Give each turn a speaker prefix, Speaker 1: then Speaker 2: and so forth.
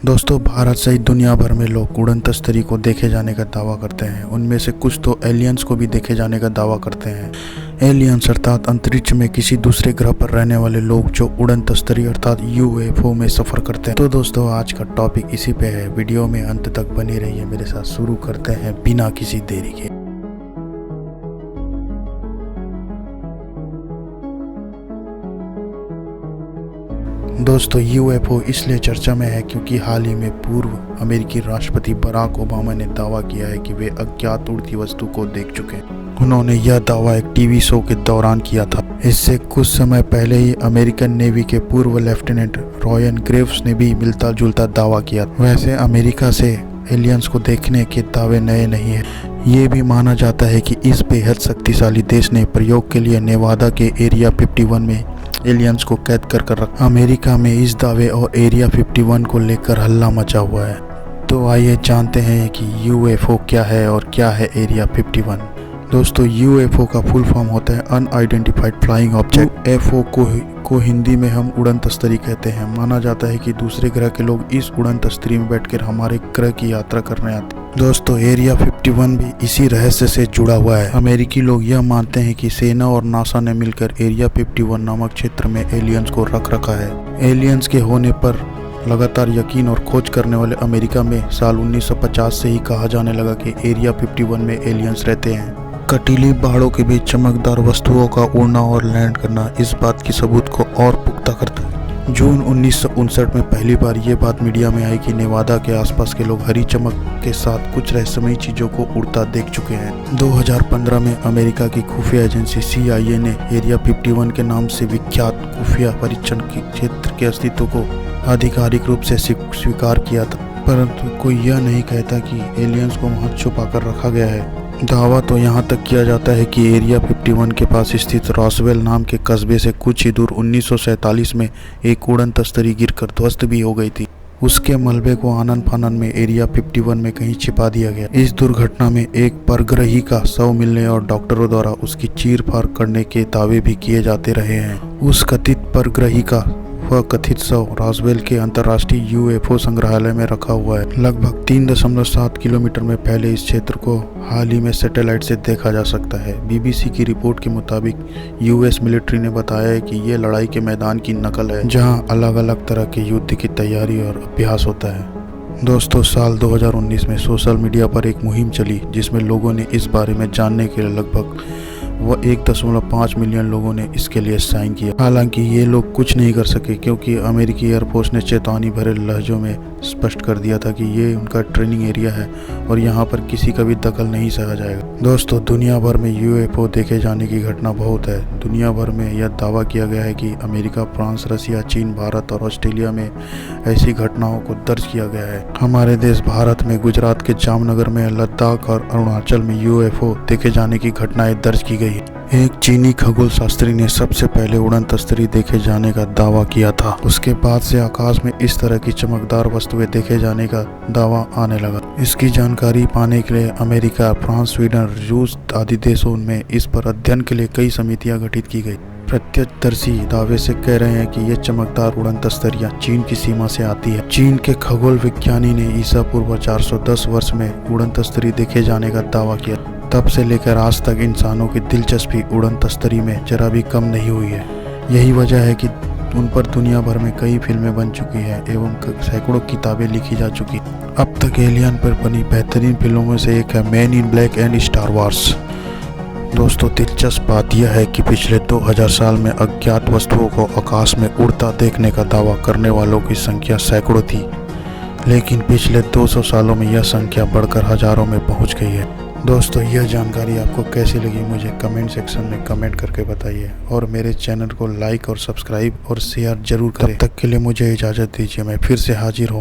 Speaker 1: दोस्तों, भारत सहित दुनिया भर में लोग उड़न तस्तरी को देखे जाने का दावा करते हैं। उनमें से कुछ तो एलियंस को भी देखे जाने का दावा करते हैं। एलियंस अर्थात अंतरिक्ष में किसी दूसरे ग्रह पर रहने वाले लोग जो उड़न तस्तरी अर्थात यूएफओ में सफर करते हैं। तो दोस्तों, आज का टॉपिक इसी पे है। वीडियो में अंत तक बने रहिए मेरे साथ। शुरू करते हैं बिना किसी देरी के। दोस्तों, यूएफओ इसलिए चर्चा में है क्योंकि हाल ही में पूर्व अमेरिकी राष्ट्रपति बराक ओबामा ने दावा किया है कि वे अज्ञात उड़ती वस्तु को देख चुके हैं। उन्होंने यह दावा एक टीवी शो के दौरान किया था। इससे कुछ समय पहले ही अमेरिकन नेवी के पूर्व लेफ्टिनेंट रॉयन ग्रेव्स ने भी मिलता जुलता दावा किया। वैसे अमेरिका से एलियंस को देखने के दावे नए नहीं है। ये भी माना जाता है कि इस बेहद शक्तिशाली देश ने प्रयोग के लिए नेवादा के एरिया 51 में एलियंस को कैद कर रखा। अमेरिका में इस दावे और एरिया 51 को लेकर हल्ला मचा हुआ है। तो आइए जानते हैं कि यूएफओ क्या है और क्या है एरिया 51। दोस्तों, यूएफओ का फुल फॉर्म होता है अनआइडेंटिफाइड फ्लाइंग ऑब्जेक्ट। यूएफओ को हिंदी में हम उड़न तस्तरी कहते हैं। माना जाता है कि दूसरे ग्रह के लोग इस उड़न तस्तरी में बैठकर हमारे ग्रह की यात्रा करने आते हैं। दोस्तों, एरिया 51 भी इसी रहस्य से जुड़ा हुआ है। अमेरिकी लोग यह मानते हैं कि सेना और नासा ने मिलकर एरिया 51 नामक क्षेत्र में एलियंस को रख रखा है। एलियंस के होने पर लगातार यकीन और खोज करने वाले अमेरिका में साल 1950 से ही कहा जाने लगा कि एरिया 51 में एलियंस रहते हैं। कटीली पहाड़ों के बीच चमकदार वस्तुओं का उड़ना और लैंड करना इस बात की सबूत को और पुख्ता करता है। जून 1959 में पहली बार ये बात मीडिया में आई कि नेवादा के आसपास के लोग हरी चमक के साथ कुछ रहस्यमयी चीजों को उड़ता देख चुके हैं। 2015 में अमेरिका की खुफिया एजेंसी CIA ने एरिया 51 के नाम से विख्यात खुफिया परीक्षण के क्षेत्र के अस्तित्व को आधिकारिक रूप से स्वीकार किया था, परंतु कोई यह नहीं कहता कि एलियंस को वहां छुपा कर रखा गया है। दावा तो यहाँ तक किया जाता है कि एरिया 51 के पास स्थित रॉसवेल नाम के कस्बे से कुछ ही दूर 1947 में एक उड़न तस्तरी गिरकर ध्वस्त भी हो गई थी। उसके मलबे को आनन फानन में एरिया 51 में कहीं छिपा दिया गया। इस दुर्घटना में एक परग्रही का शव मिलने और डॉक्टरों द्वारा उसकी चीर-फाड़ करने के दावे भी किए जाते रहे हैं। उस कथित परग्रही का वह कथित शव रॉसवेल के अंतर्राष्ट्रीय यूएफओ संग्रहालय में रखा हुआ है। लगभग 3.7 किलोमीटर में फैले इस क्षेत्र को हाल ही में सैटेलाइट से देखा जा सकता है। BBC की रिपोर्ट के मुताबिक US मिलिट्री ने बताया है कि ये लड़ाई के मैदान की नकल है जहां अलग अलग तरह के युद्ध की तैयारी और अभ्यास होता है। दोस्तों, साल 2019 में सोशल मीडिया पर एक मुहिम चली जिसमें लोगों ने इस बारे में जानने के लिए लगभग 1.5 मिलियन लोगों ने इसके लिए साइन किया। हालांकि ये लोग कुछ नहीं कर सके क्योंकि अमेरिकी एयरफोर्स ने चेतावनी भरे लहजों में स्पष्ट कर दिया था कि ये उनका ट्रेनिंग एरिया है और यहाँ पर किसी का भी दखल नहीं सहा जाएगा। दोस्तों, दुनिया भर में यूएफओ देखे जाने की घटना बहुत है। दुनिया भर में यह दावा किया गया है कि अमेरिका, फ्रांस, रसिया, चीन, भारत और ऑस्ट्रेलिया में ऐसी घटनाओं को दर्ज किया गया है। हमारे देश भारत में गुजरात के जामनगर में, लद्दाख और अरुणाचल में यूएफओ देखे जाने की घटनाएं दर्ज की गई। एक चीनी खगोल शास्त्री ने सबसे पहले उड़न तस्तरी देखे जाने का दावा किया था। उसके बाद से आकाश में इस तरह की चमकदार वस्तुएं देखे जाने का दावा आने लगा। इसकी जानकारी पाने के लिए अमेरिका, फ्रांस, स्वीडन, रूस आदि देशों में इस पर अध्ययन के लिए कई समितियां गठित की गई। प्रत्यक्षदर्शी दावे से कह रहे हैं कि ये चमकदार उड़न तस्तरियां चीन की सीमा से आती है। चीन के खगोल विज्ञानी ने ईसा पूर्व 410 वर्ष में उड़न तस्तरी देखे जाने का दावा किया। तब से लेकर आज तक इंसानों की दिलचस्पी उड़न तस्तरी में जरा भी कम नहीं हुई है। यही वजह है कि उन पर दुनिया भर में कई फिल्में बन चुकी हैं एवं सैकड़ों किताबें लिखी जा चुकी। अब तक एलियन पर बनी बेहतरीन फिल्मों में से एक है man in black and star wars. दोस्तों, दिलचस्प बात यह है कि पिछले 2000 साल में अज्ञात वस्तुओं को आकाश में उड़ता देखने का दावा करने वालों की संख्या सैकड़ों थी, लेकिन पिछले 200 सालों में यह संख्या बढ़कर हजारों में पहुंच गई है। दोस्तों, यह जानकारी आपको कैसी लगी मुझे कमेंट सेक्शन में कमेंट करके बताइए और मेरे चैनल को लाइक और सब्सक्राइब और शेयर जरूर करें। तब तक के लिए मुझे इजाज़त दीजिए। मैं फिर से हाजिर हूँ।